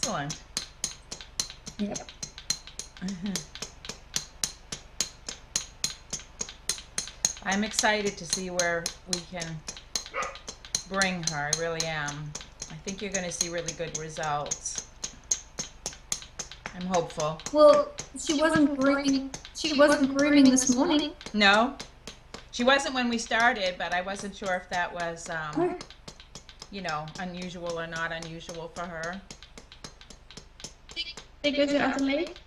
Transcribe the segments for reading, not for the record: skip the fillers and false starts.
Excellent. Yep. I'm excited to see where we can bring her. I really am. I think you're going to see really good results. I'm hopeful. Well, she wasn't grooming. She wasn't grooming this morning. No, she wasn't when we started, but I wasn't sure if that was, you know, unusual or not unusual for her. There goes your other leg.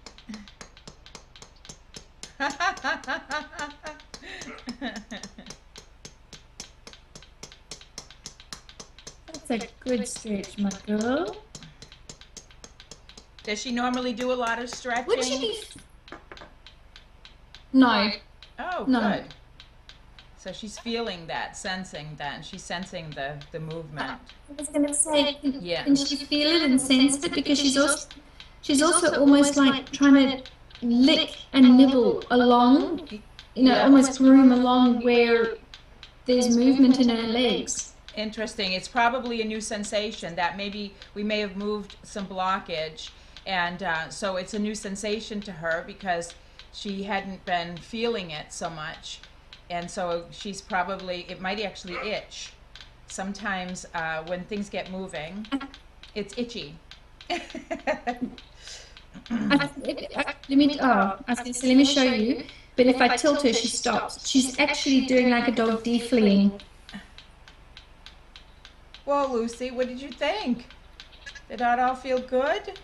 That's a good stretch, my girl. Does she normally do a lot of stretching? Would she be? No. Oh, No. good. So she's feeling that, sensing that, and she's sensing the movement. I was going to say, Yeah. can she feel it and sense it? Because she's also almost like trying to lick and nibble along, you know, almost groom along where there's movement in her legs. Interesting. It's probably a new sensation that maybe we may have moved some blockage, and so it's a new sensation to her because she hadn't been feeling it so much, and so she's probably, it might actually itch. Sometimes when things get moving, it's itchy. Let me show you. But if I tilt her, she stops. She's actually doing like a dog defleeing. Well, Lucy, what did you think? Did that all feel good?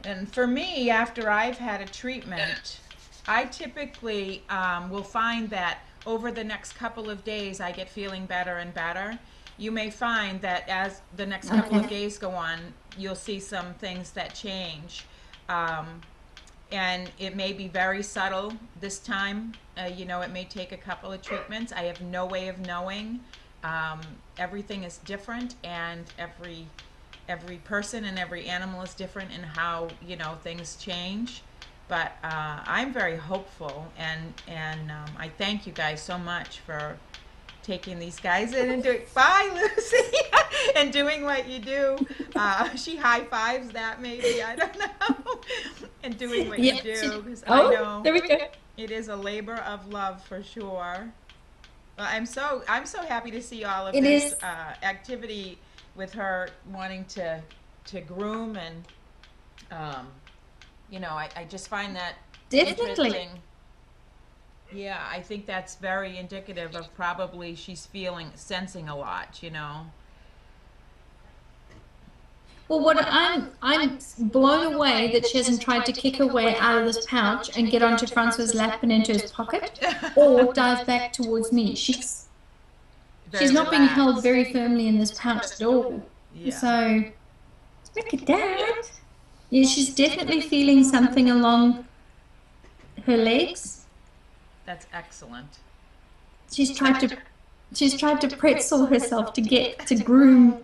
And for me, after I've had a treatment, I typically will find that over the next couple of days, I get feeling better and better. You may find that as the next couple of days go on, you'll see some things that change. And it may be very subtle this time. You know, it may take a couple of treatments. I have no way of knowing. Everything is different, and every person and every animal is different in how, you know, things change. But I'm very hopeful, and I thank you guys so much for taking these guys in and doing, bye Lucy, and doing what you do. She high fives that maybe, I don't know, and doing what you do, because I know there we go. It is a labor of love for sure. Well, I'm so happy to see all of this activity with her wanting to groom, and you know, I just find that interesting. Yeah, I think that's very indicative of probably she's sensing a lot, you know. Well, what I'm blown away that she hasn't tried to kick her way out of this pouch and get onto Francois' lap and into his pocket, or dive back towards me. She's not being held very firmly in this pouch at all. Yeah. So look at that. Yeah, she's definitely feeling something along her legs. That's excellent. She's tried to pretzel herself to get to groom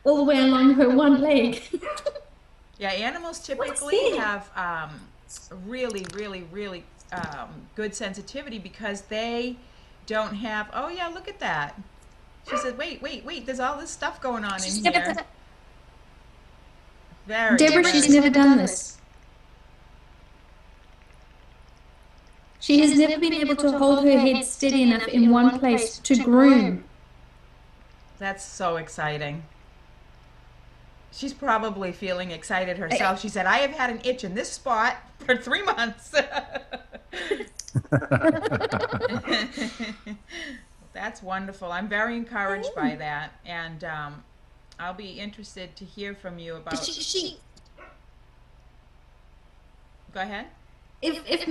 all the way along her one leg. Yeah, animals typically have really good sensitivity because they don't have, oh yeah, look at that. She said, wait, there's all this stuff going on in here. Deborah, she's never done this. She has never been able to hold her head steady enough in one place to groom. That's so exciting. She's probably feeling excited herself. She said, I have had an itch in this spot for 3 months. That's wonderful. I'm very encouraged by that. And I'll be interested to hear from you about... Go ahead. If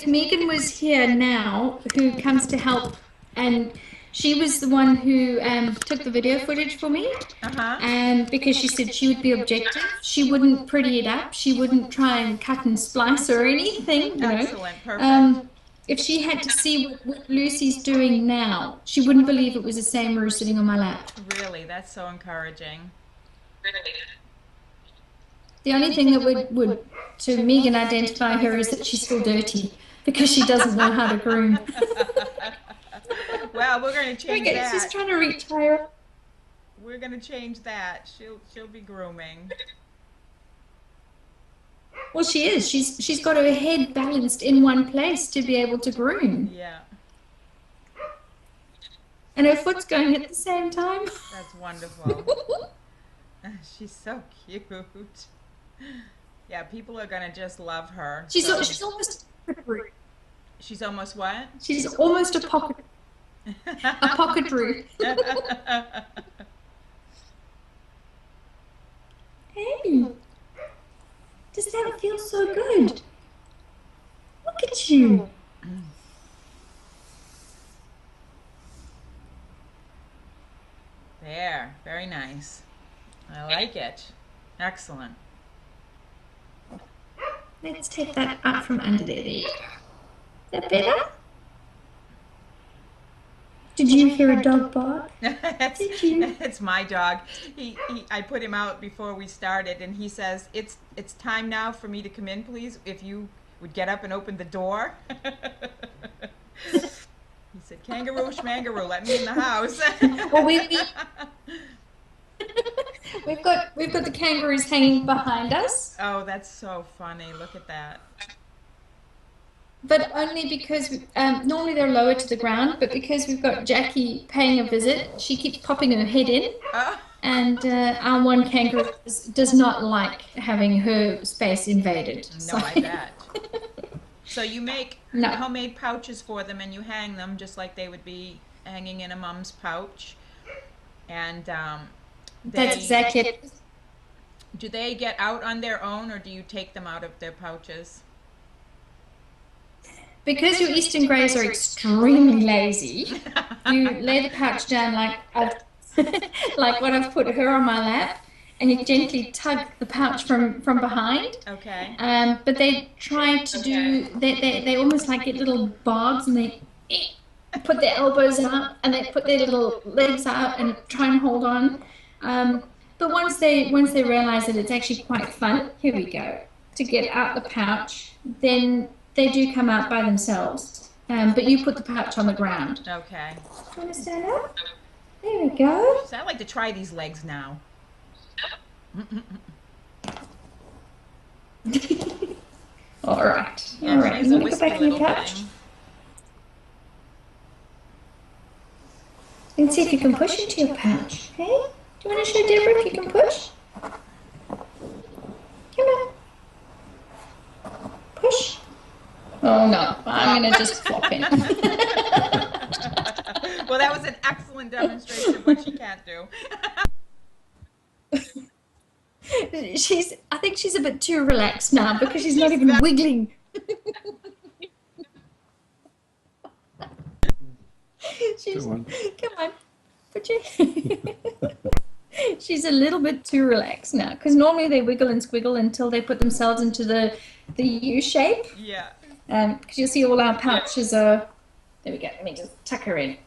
Megan was here now, who comes to help, and she was the one who took the video footage for me, and because she said she would be objective, she wouldn't pretty it up, she wouldn't try and cut and splice or anything, you know. Excellent, perfect. If she had to see what Lucy's doing now, she wouldn't believe it was the same Roo sitting on my lap. Really, that's so encouraging. The only thing that would to Megan identify her is that she's still dirty because she doesn't know how to groom. Well, we're going to change that. She's trying to retire. We're we're gonna change that. She'll be grooming. Well, she is. She's got her head balanced in one place to be able to groom. Yeah. And her foot's going at the same time. That's wonderful. She's so cute. Yeah, people are gonna just love her. She's so. she's almost a pocket root. She's almost what? She's almost a pocket root. Hey, does that feel so good? Look at you. There, very nice. I like it. Excellent. Let's take that out from under there. There you go. Is that better? Did you hear a dog bark? Did you? It's my dog. I put him out before we started, and he says, it's time now for me to come in, please. If you would get up and open the door. He said, kangaroo schmangaroo, let me in the house. Well, we've got the kangaroos hanging behind us. Oh, that's so funny. Look at that. But only because normally they're lower to the ground, but because we've got Jackie paying a visit, she keeps popping her head in. Oh. And our one kangaroo does not like having her space invaded. No, I bet. So you make homemade pouches for them and you hang them just like they would be hanging in a mom's pouch. And that's exactly it. Do they get out on their own, or do you take them out of their pouches? Because your Eastern Greys are extremely lazy, you lay the pouch down like like what I've put her on my lap, and you gently tug the pouch from behind. Okay. But they try to do, they almost like get little barbs, and they put their elbows out, and they put their little legs out and try and hold on. But once they realize that it's actually quite fun, here we go, to get out the pouch, then they do come out by themselves. But you put the pouch on the ground. Okay. Do you want to stand up? There we go. So I'd like to try these legs now. All right. Yeah, All right. she's You a want to go wispy back in your little pouch? thing. And see if you can push into your pouch. Okay? Do you want to show Deborah if you can push? Come on. Push. Oh no, I'm going to just flop in. Well, that was an excellent demonstration of what she can't do. I think she's a bit too relaxed now because she's not even wiggling. Come on, put your... She's a little bit too relaxed now because normally they wiggle and squiggle until they put themselves into the U shape. Yeah. Because you'll see all our pouches are... There we go. Let me just tuck her in.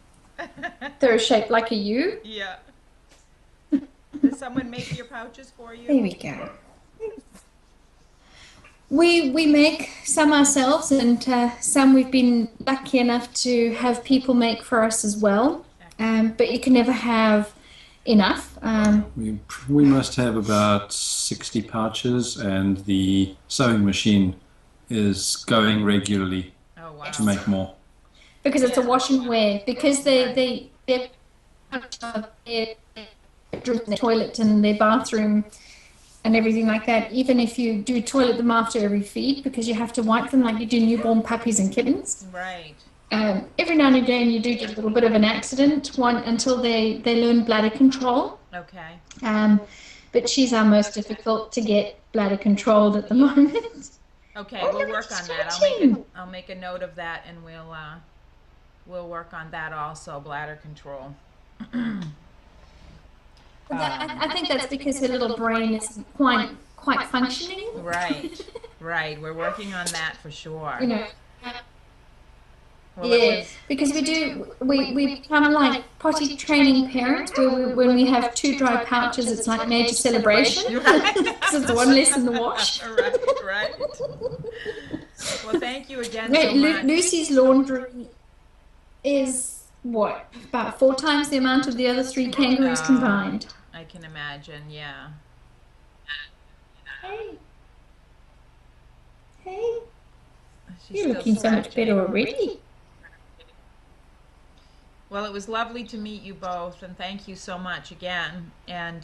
They're shaped like a U. Yeah. Does someone make your pouches for you? There we go. We make some ourselves, and some we've been lucky enough to have people make for us as well. But you can never have enough. We must have about 60 pouches, and the sewing machine is going regularly to make more. Because it's a wash and wear. Because they're the toilet and their bathroom and everything like that. Even if you do toilet them after every feed, because you have to wipe them like you do newborn puppies and kittens. Right. Every now and again you do get a little bit of an accident, until they learn bladder control. Okay. But she's our most difficult to get bladder controlled at the moment. Okay, we'll work on that. I'll make a note of that, and we'll work on that also, bladder control. I think that's because her little brain isn't quite functioning. Right, right. We're working on that for sure. You know. Well, because we become like potty training parents, where when we have 2 dry pouches, it's like major celebration. Right. So it's one less in the wash. Right. Well, thank you again so much. Lucy's laundry is what, about 4 times the amount of the other 3 kangaroos combined. I can imagine, yeah. Hey. Hey. She's You're looking so much better already. Well, it was lovely to meet you both, and thank you so much again. And